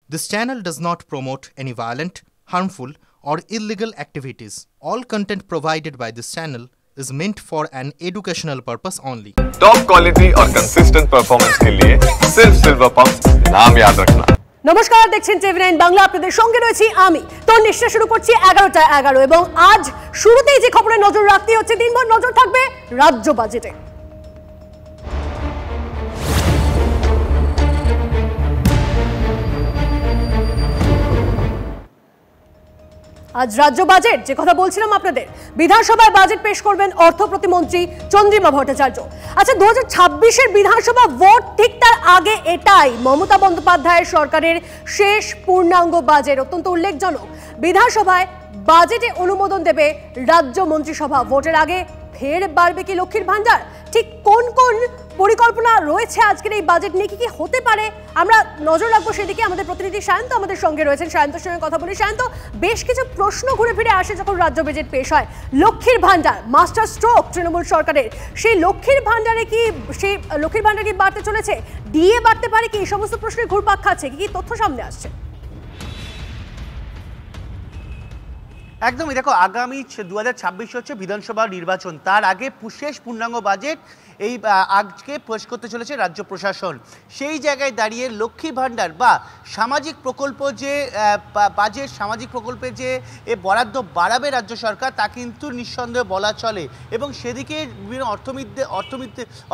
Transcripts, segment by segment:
This channel does not promote any violent, harmful, or illegal activities. All content provided by this channel is meant for an educational purpose only. Top quality और consistent performance के लिए सिर्फ silver pumps नाम याद रखना। নমস্কার, দেখছেন টিভি9 বাংলা। আপনাদের সঙ্গে রয়েছি আমি তন্নিষ্ঠা। শুরু করছি 11টা 11 এবং আজ শুরুতেই যে খবরে নজর রাখতে হচ্ছে, দিনভর নজর থাকবে রাজ্য বাজেটে। আজ রাজ্য বাজেট, যে কথা বলছিলাম আপনাদের, বিধানসভায় বাজেট পেশ করবেন অর্থ প্রতিমন্ত্রী চন্দ্রিমা ভট্টাচার্য। আচ্ছা, 2026-এর বিধানসভা ভোট, ঠিক তার আগে এটাই মমতা বন্দ্যোপাধ্যায়ের সরকারের শেষ পূর্ণাঙ্গ বাজেট। অত্যন্ত উল্লেখজনক, বিধানসভায় বাজেটে অনুমোদন দেবে রাজ্য মন্ত্রিসভা। ভোটের আগে ফের বাড়বে কি লক্ষ্মীর ভান্ডার? ঠিক কোন কোন পরিকল্পনা রয়েছে আজকের এই বাজেট নিয়ে, কি কি হতে পারে, আমরা নজর রাখবো সেদিকে। আমাদের প্রতিনিধি সায়ন্ত আমাদের সঙ্গে রয়েছেন, সায়ন্তর সঙ্গে কথা বলি। সায়ন্ত, বেশ কিছু প্রশ্ন ঘুরে ফিরে আসে যখন রাজ্য বাজেট পেশ হয়। লক্ষ্মীর ভান্ডার মাস্টার স্ট্রোক তৃণমূল সরকারের, সেই লক্ষ্মীর ভান্ডারে কি বাড়তে চলেছে? ডিএ বাড়তে পারে কি? এই সমস্ত প্রশ্নের ঘুরপাক খাচ্ছে। কি কি তথ্য সামনে আসছে? একদমই, দেখো, আগামী 2026 হচ্ছে বিধানসভা নির্বাচন। তার আগে শেষ পূর্ণাঙ্গ বাজেট এই আজকে পেশ করতে চলেছে রাজ্য প্রশাসন। সেই জায়গায় দাঁড়িয়ে লক্ষ্মী ভাণ্ডার বা সামাজিক প্রকল্প, যে বাজেট সামাজিক প্রকল্পে যে বরাদ্দ বাড়াবে রাজ্য সরকার, তা কিন্তু নিঃসন্দেহে বলা চলে। এবং সেদিকে বিভিন্ন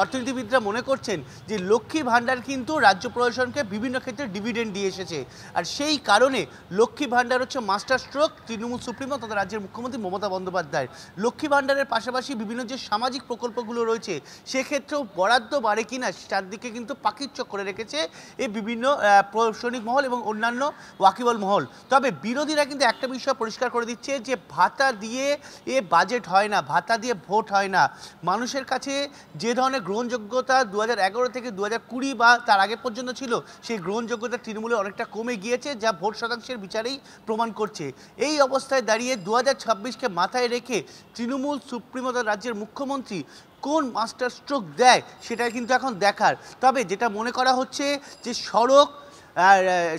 অর্থনীতিবিদরা মনে করছেন যে লক্ষ্মী ভাণ্ডার কিন্তু রাজ্য প্রশাসনকে বিভিন্ন ক্ষেত্রে ডিভিডেন্ড দিয়ে এসেছে। আর সেই কারণে লক্ষ্মী ভাণ্ডার হচ্ছে মাস্টার স্ট্রোক তৃণমূল সুপ্রিমো তথা রাজ্যের মুখ্যমন্ত্রী মমতা বন্দ্যোপাধ্যায়। লক্ষ্মী ভাণ্ডারের পাশাপাশি বিভিন্ন যে সামাজিক প্রকল্পগুলো রয়েছে সেক্ষেত্রেও বরাদ্দ বাড়ে কিনা চারদিকে কিন্তু পাকিচ্চক করে রেখেছে এই বিভিন্ন প্রশাসনিক মহল এবং অন্যান্য ওয়াকিবল মহল। তবে বিরোধীরা কিন্তু একটা বিষয় পরিষ্কার করে দিচ্ছে যে ভাতা দিয়ে এ বাজেট হয় না, ভাতা দিয়ে ভোট হয় না। মানুষের কাছে যে ধরনের গ্রহণযোগ্যতা 2011 থেকে 2020 বা তার আগে পর্যন্ত ছিল, সেই গ্রহণযোগ্যতা তৃণমূলে অনেকটা কমে গিয়েছে, যা ভোট শতাংশের বিচারেই প্রমাণ করছে। এই অবস্থায় দাঁড়িয়ে 2026-কে মাথায় রেখে তৃণমূল সুপ্রিমো রাজ্যের মুখ্যমন্ত্রী কোন মাস্টার স্ট্রোক দেয় সেটা কিন্তু এখন দেখার। তবে যেটা মনে করা হচ্ছে যে সড়ক,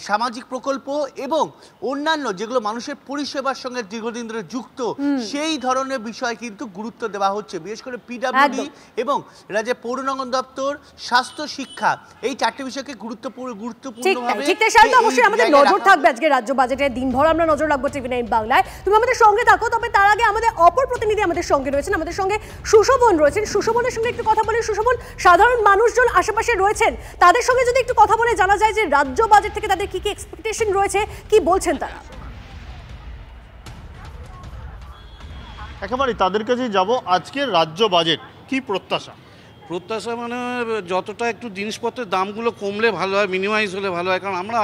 সামাজিক প্রকল্প এবং অন্যান্য যেগুলো মানুষের পরিষেবার সঙ্গে দীর্ঘদিন ধরে যুক্ত, সেই ধরনের বিষয় কিন্তু গুরুত্ব দেওয়া হচ্ছে। বিশেষ করে পিডব্লিউডি এবং রাজ্যের পৌর নিগম দপ্তর, স্বাস্থ্য, শিক্ষা, এই চারটি বিষয়কে গুরুত্বপূর্ণভাবে। অবশ্যই আমাদের নজর থাকবে আজকে রাজ্য বাজেটে। দিনভর আমরা নজর রাখবো টিভি9 বাংলায়। তুমি আমাদের সঙ্গে থাকো। তবে তার আগে আমাদের অপর প্রতিনিধি আমাদের সঙ্গে রয়েছেন, আমাদের সঙ্গে সুশোভন রয়েছেন। সুশোভনের সঙ্গে একটু কথা বলি। সুশোভন, সাধারণ মানুষজন আশেপাশে রয়েছেন, তাদের সঙ্গে যদি একটু কথা বলে জানা যায় যে রাজ্য বাজেট থেকে তাদের কি কি এক্সপেকটেশন রয়েছে, কি বলছেন তারা? একেবারে তাদের কাছে যাব। আজকের রাজ্য বাজেট কি প্রত্যাশা? মানে যতটা একটু জিনিসপত্রের দামগুলো কমলে ভালো হয়, মিনিমাইজ হলে ভালো হয়। কারণ আমরা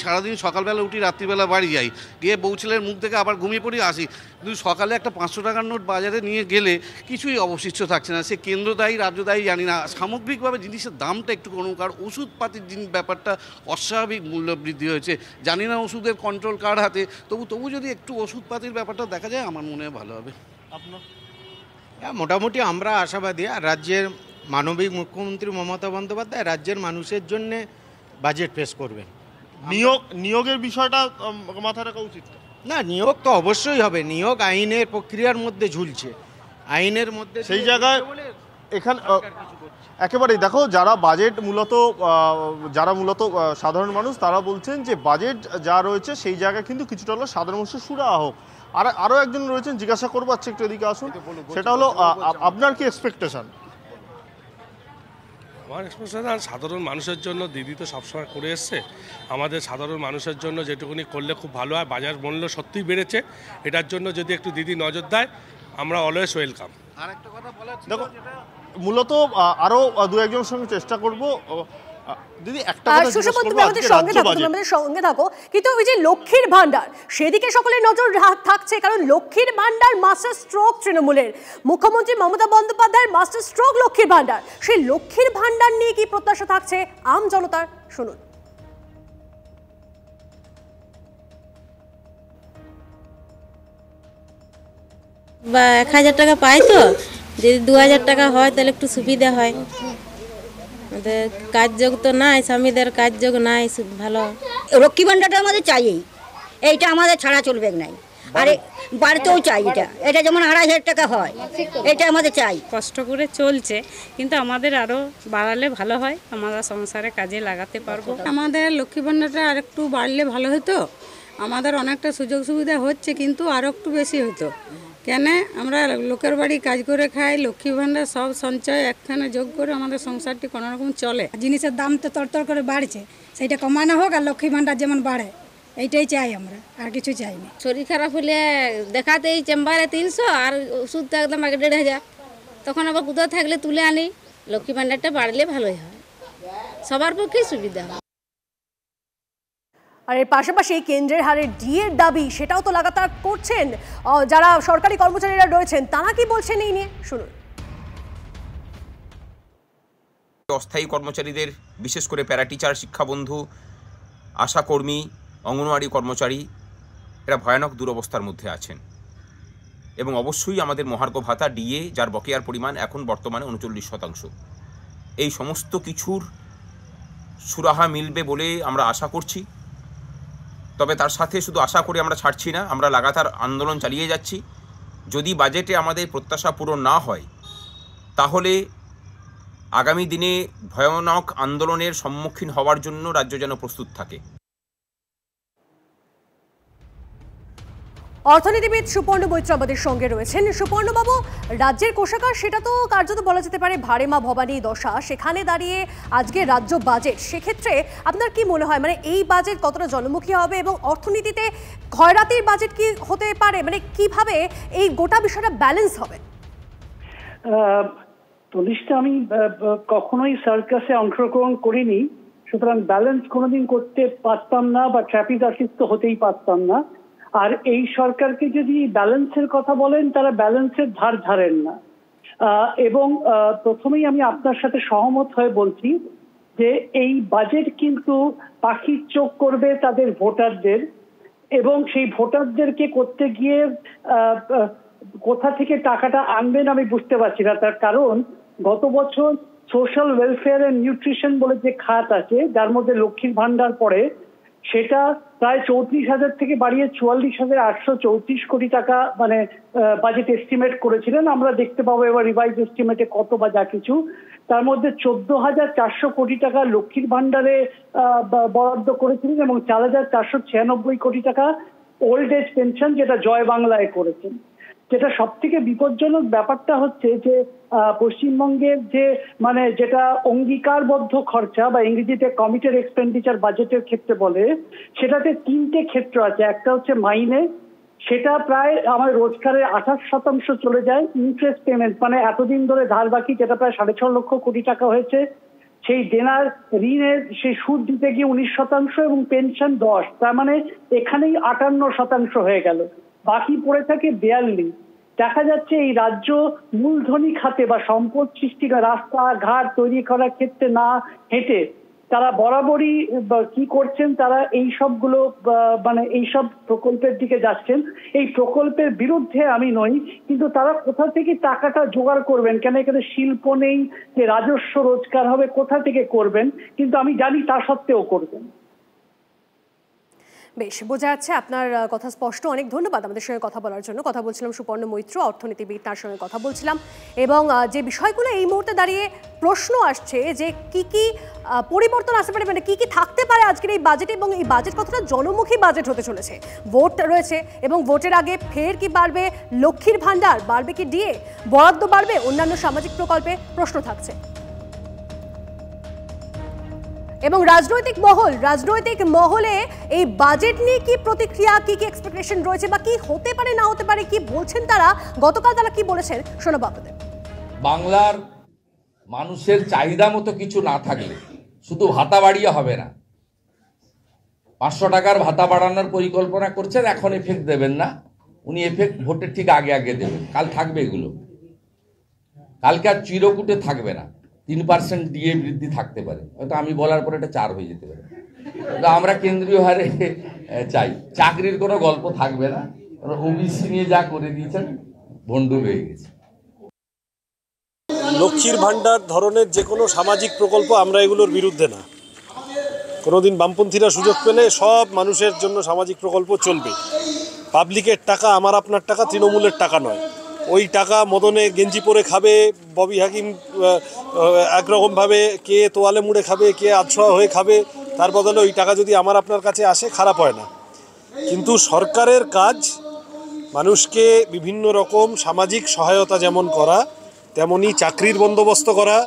সারাদিন সকালবেলা উঠি, রাত্রিবেলা বাড়ি যাই, গিয়ে বউ ছেলের মুখ দেখে আবার ঘুমিয়ে পড়ি, আসি। কিন্তু সকালে একটা 500 টাকার নোট বাজারে নিয়ে গেলে কিছুই অবশিষ্ট থাকছে না। সে কেন্দ্র দায়ী, রাজ্য দায়ী জানি না, সামগ্রিকভাবে জিনিসের দামটা একটু কমুক। আর ওষুধপাতির ব্যাপারটা অস্বাভাবিক মূল্য বৃদ্ধি হয়েছে। জানি না ওষুধের কন্ট্রোল কার হাতে, তবু যদি একটু ওষুধপাতির ব্যাপারটা দেখা যায় আমার মনে হয় ভালো হবে। আপনার? মোটামুটি আমরা আশাবাদী। আর রাজ্যের মানবিক মুখ্যমন্ত্রী মমতা বন্দ্যোপাধ্যায় রাজ্যের মানুষের জন্য বাজেট পেশ করবেন। নিয়োগের বিষয়টা মাথায় রাখা উচিত না? নিয়োগ তো অবশ্যই হবে। নিয়োগ আইনের প্রক্রিয়ার মধ্যে ঝুলছে, আইনের মধ্যে সেই জায়গায় এখানে একেবারেই দেখো, যারা মূলত সাধারণ মানুষ, তারা বলছেন যে বাজেট যা রয়েছে সেই জায়গায় কিন্তু কিছুটা হলো সাধারণ মানুষের সুরাহা হোক। আর আরও একজন রয়েছেন, জিজ্ঞাসা করবো, আচ্ছা একটু এদিকে আসুন। সেটা হলো আপনার কি এক্সপেকটেশন? আমার এক্সপেকটেশন সাধারণ মানুষের জন্য দিদি তো সবসময় করে এসছে। আমাদের সাধারণ মানুষের জন্য যেটুকুনি করলে খুব ভালো হয়। বাজার মূল্য সত্যিই বেড়েছে, এটার জন্য যদি একটু দিদি নজর দেয় আমরা অলওয়েজ ওয়েলকাম। আর একটা কথা বলা, দেখো, মূলত আরও দু একজনের সঙ্গে চেষ্টা করবো। দিদি, একটা কথা সুশোভন, তুমি আমাদের সঙ্গে থাকো। কিন্তু ওই যে লক্ষ্মীর ভান্ডার, সেদিকে সকলের নজর থাকছে, কারণ লক্ষ্মীর ভান্ডার মাস্টার স্ট্রোক তৃণমূলের। মুখ্যমন্ত্রী মমতা বন্দ্যোপাধ্যায়ের মাস্টার স্ট্রোক লক্ষ্মীর ভান্ডার। সেই লক্ষ্মীর ভান্ডার নিয়ে কি প্রত্যাশা থাকছে আম জনতার, শুনুন। 1000 টাকা পাই, তো যদি 2000 টাকা হয় তাহলে একটু সুবিধা হয়। কাজযোগ তো নাই, স্বামীদের কাজযোগ নাই ভালো। লক্ষ্মী ভাণ্ডারটা আমাদের চাইই, এইটা আমাদের ছাড়া চলবে নাই। আরে বাড়িতেও চাই, এটা যেমন 2,500 টাকা হয়, এটা আমাদের চাই। কষ্ট করে চলছে, কিন্তু আমাদের আরও বাড়ালে ভালো হয়, আমরা সংসারে কাজে লাগাতে পারবো। আমাদের লক্ষ্মী ভাণ্ডারটা আর একটু বাড়লে ভালো হতো। আমাদের অনেকটা সুযোগ সুবিধা হচ্ছে, কিন্তু আরও একটু বেশি হতো। কেন আমরা লোকের বাড়ি কাজ করে খাই, লক্ষ্মী ভাণ্ডার সব সঞ্চয় একখানে যোগ করে আমাদের সংসারটি কোনোরকম চলে। জিনিসের দাম তো তরতর করে বাড়ছে, সেইটা কমানো হোক আর লক্ষ্মী ভাণ্ডার যেমন বাড়ে, এইটাই চাই আমরা, আর কিছু চাই না। শরীর খারাপ হলে দেখাতেই চেম্বারে 300, আর ওষুধ তো একদম আগে 1,500, তখন আবার কোথাও থাকলে তুলে আনি। লক্ষ্মী ভাণ্ডারটা বাড়লে ভালোই হয়, সবার পক্ষেই সুবিধা হয়। আর এর পাশাপাশি কেন্দ্রের হারে ডিএর দাবি সেটাও তো লাগাতার করছেন যারা সরকারি কর্মচারীরা রয়েছেন, তারা কি বলছেন এই নিয়ে শুনুন। অস্থায়ী কর্মচারীদের, বিশেষ করে প্যারা টিচার, শিক্ষাবন্ধু, আশাকর্মী, অঙ্গনওয়াড়ি কর্মচারী, এরা ভয়ানক দুরবস্থার মধ্যে আছেন। এবং অবশ্যই আমাদের মহার্ঘ ভাতা ডিএ, যার বকেয়ার পরিমাণ এখন বর্তমানে 39%। এই সমস্ত কিছুর সুরাহা মিলবে বলে আমরা আশা করছি। তবে তার সাথে শুধু আশা করে আমরা ছাড়ছি না, আমরা লাগাতার আন্দোলন চালিয়ে যাচ্ছি। যদি বাজেটে আমাদের প্রত্যাশা পূরণ না হয়, তাহলে আগামী দিনে ভয়ানক আন্দোলনের সম্মুখীন হওয়ার জন্য রাজ্য যেন প্রস্তুত থাকে। অর্থনীতিবিদ সুপর্ণ মৈত্র আমাদের সঙ্গে রয়েছেন। সুপর্ণবাবু, রাজ্যের কোষাগার সেটা তো কার্যত বলা যেতে পারে ভারে মা ভবানী দশা, সেখানে দাঁড়িয়ে আজকে রাজ্য বাজেট, সেক্ষেত্রে আপনার কি মনে হয়, মানে এই বাজেট কতটা জনমুখী হবে এবং অর্থনীতিতে ক্ষয়রাতির বাজেট কি হতে পারে, মানে কিভাবে এই গোটা বিষয়টা ব্যালেন্স হবে? তনিষ্ঠা, আমি কখনোই সার্কাসে অংশগ্রহণ করিনি, সুতরাং ব্যালেন্স কোনোদিন করতে পারতাম না, বা ট্রাফিক আর্টিস্ট তো হতেই পারতাম না। আর এই সরকারকে যদি ব্যালেন্সের কথা বলেন, তারা ব্যালেন্সের ধার ধারেন না। এবং প্রথমেই আমি আপনার সাথে সহমত হয়ে বলছি যে এই বাজেট কিন্তু পাখির চোখ করবে তাদের ভোটারদের, এবং সেই ভোটারদেরকে করতে গিয়ে কোথা থেকে টাকাটা আনবেন আমি বুঝতে পারছি না। তার কারণ গত বছর সোশ্যাল ওয়েলফেয়ার এন্ড নিউট্রিশন বলে যে খাত আছে, যার মধ্যে লক্ষ্মীর ভান্ডার পড়ে, সেটা প্রায় 34,000 থেকে বাড়িয়ে 44,834 কোটি টাকা মানে বাজেট এস্টিমেট করেছিলেন। আমরা দেখতে পাবো এবার রিভাইজ এস্টিমেটে কত বা যা কিছু। তার মধ্যে 14,400 কোটি টাকা লক্ষ্মীর ভান্ডারে বরাদ্দ করেছিলেন, এবং 4,496 কোটি টাকা ওল্ড এজ পেনশন, যেটা জয় বাংলায় করেছেন। যেটা সব থেকে বিপজ্জনক ব্যাপারটা হচ্ছে যে পশ্চিমবঙ্গের যে মানে যেটা অঙ্গীকারবদ্ধ খরচা বা ইংরেজিতে কমিটেড এক্সপেন্ডিচার বাজেটের ক্ষেত্রে বলে, সেটাতে 3টে ক্ষেত্র আছে। একটা হচ্ছে মাইনে, সেটা প্রায় আমার রোজগারের 28% চলে যায়। ইন্টারেস্ট পেমেন্ট মানে এতদিন ধরে ধার বাকি, যেটা প্রায় 6.5 লক্ষ কোটি টাকা হয়েছে, সেই দেনার ঋণের সেই সুদ দিতে গিয়ে 19%, এবং পেনশন 10, তার মানে এখানেই 58% হয়ে গেল। বাকি পড়ে থাকে 42। দেখা যাচ্ছে এই রাজ্য মূলধনী খাতে বা সম্পদ সৃষ্টি, রাস্তাঘাট তৈরি করার ক্ষেত্রে না হেঁটে তারা বরাবরই কি করছেন, তারা এই সবগুলো মানে এইসব প্রকল্পের দিকে যাচ্ছেন। এই প্রকল্পের বিরুদ্ধে আমি নই, কিন্তু তারা কোথা থেকে টাকাটা জোগাড় করবেন, কেন এখানে শিল্প নেই, যে রাজস্ব রোজগার হবে কোথা থেকে করবেন, কিন্তু আমি জানি তা সত্ত্বেও করবেন। বেশ, বোঝা যাচ্ছে আপনার কথা স্পষ্ট। অনেক ধন্যবাদ আমাদের সঙ্গে কথা বলার জন্য। কথা বলছিলাম সুপর্ণ মৈত্র, অর্থনীতিবিদ, তার সঙ্গে কথা বলছিলাম। এবং যে বিষয়গুলো এই মুহূর্তে দাঁড়িয়ে প্রশ্ন আসছে যে কি কি পরিবর্তন আসতে পারে, মানে কি কি থাকতে পারে আজকের এই বাজেটে, এবং এই বাজেট কতটা জনমুখী বাজেট হতে চলেছে। ভোট রয়েছে, এবং ভোটের আগে ফের কি বাড়বে লক্ষ্মীর ভান্ডার, বাড়বে কি ডিএ, বরাদ্দ বাড়বে অন্যান্য সামাজিক প্রকল্পে, প্রশ্ন থাকছে। এবং রাজনৈতিক মহলে এই বাজেট নিয়ে কি প্রতিক্রিয়া, কি কি এক্সপেকটেশন রয়েছে, বা কি হতে পারে না হতে পারে, কি বলছেন তারা, গতকাল তারা কি বলেছেন শোনাবো আপনাদের। বাংলার মানুষের চাহিদা মতো কিছু না থাকলে শুধু ভাতা বাড়িয়ে হবে না। 500 টাকার ভাতা বাড়ানোর পরিকল্পনা করছেন, এখন এফেক্ট দেবেন না, উনি এফেক্ট ভোটের ঠিক আগে দেবেন। কাল থাকবে এগুলো, কালকে আর চিরকুটে থাকবে না। 3% ডিএ বৃদ্ধি থাকতে পারে, হয়তো আমি বলার পরে এটা 4 হয়ে যেতে পারে। তো আমরা কেন্দ্রীয় হারে চাই, চাকরির কোনো গল্প থাকবে না, ওবিসি নিয়ে যা করে দিয়েছেন ভণ্ডুল হয়ে গেছে। লক্ষ্মীর ভাণ্ডার ধরনের যে কোনো সামাজিক প্রকল্প আমরা এগুলোর বিরুদ্ধে না, কোনোদিন বামপন্থীরা সুযোগ পেলে সব মানুষের জন্য সামাজিক প্রকল্প চলবে। পাবলিকের টাকা, আমার আপনার টাকা, তৃণমূলের টাকা নয়। ওই টাকা মদনে গেঞ্জি পরে খাবে, ববি হাকিম একরকমভাবে, কে তোয়ালে মুড়ে খাবে, কে আধশোয়া হয়ে খাবে, তার বদলে ওই টাকা যদি আমার আপনার কাছে আসে খারাপ হয় না। কিন্তু সরকারের কাজ মানুষকে বিভিন্ন রকম সামাজিক সহায়তা যেমন করা, তেমনি চাকরির বন্দোবস্ত করা,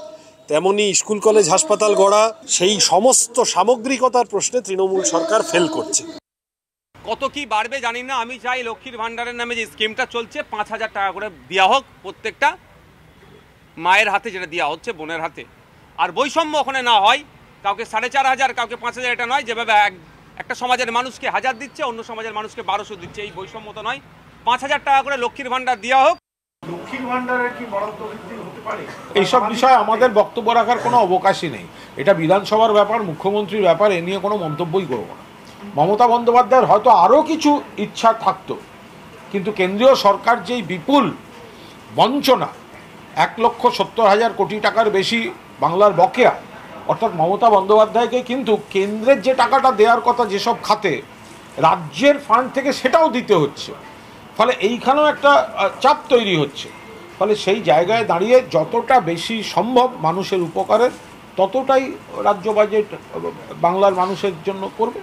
তেমনি স্কুল কলেজ হাসপাতাল গড়া, সেই সমস্ত সামগ্রিকতার প্রশ্নে তৃণমূল সরকার ফেল করছে। কত কি বাড়বে জানি না, আমি চাই লক্ষ্মীর ভাণ্ডারের নামে যে স্কিমটা চলছে 5,000 টাকা করে দেওয়া হোক প্রত্যেকটা মায়ের হাতে, যেটা দেওয়া হচ্ছে বোনের হাতে। আর বৈষম্য ওখানে না হয়, কাউকে 4,500 কাউকে 5,000, এটা নয় যেভাবে একটা সমাজের মানুষকে 1000 দিচ্ছে, অন্য সমাজের মানুষকে 1200 দিচ্ছে, এই বৈষম্য তো নয়। 5,000 টাকা করে লক্ষ্মীর ভাণ্ডার দেওয়া হোক। লক্ষ্মীর ভাণ্ডারের কি বরাদ্দ বৃদ্ধি হতে পারে? এইসব বিষয়ে আমাদের বক্তব্য রাখার কোনো অবকাশই নেই। এটা বিধানসভার ব্যাপার, মুখ্যমন্ত্রীর ব্যাপার, এ নিয়ে কোনো মন্তব্যই করব না। মমতা বন্দ্যোপাধ্যায়ের হয়তো আরও কিছু ইচ্ছা থাকতো, কিন্তু কেন্দ্রীয় সরকার যেই বিপুল বঞ্চনা, 1,70,000 কোটি টাকার বেশি বাংলার বকেয়া, অর্থাৎ মমতা বন্দ্যোপাধ্যায়কে কিন্তু কেন্দ্রের যে টাকাটা দেওয়ার কথা যেসব খাতে, রাজ্যের ফান্ড থেকে সেটাও দিতে হচ্ছে। ফলে এইখানেও একটা চাপ তৈরি হচ্ছে। ফলে সেই জায়গায় দাঁড়িয়ে যতটা বেশি সম্ভব মানুষের উপকারের, ততটাই রাজ্য বাজেট বাংলার মানুষের জন্য করবে।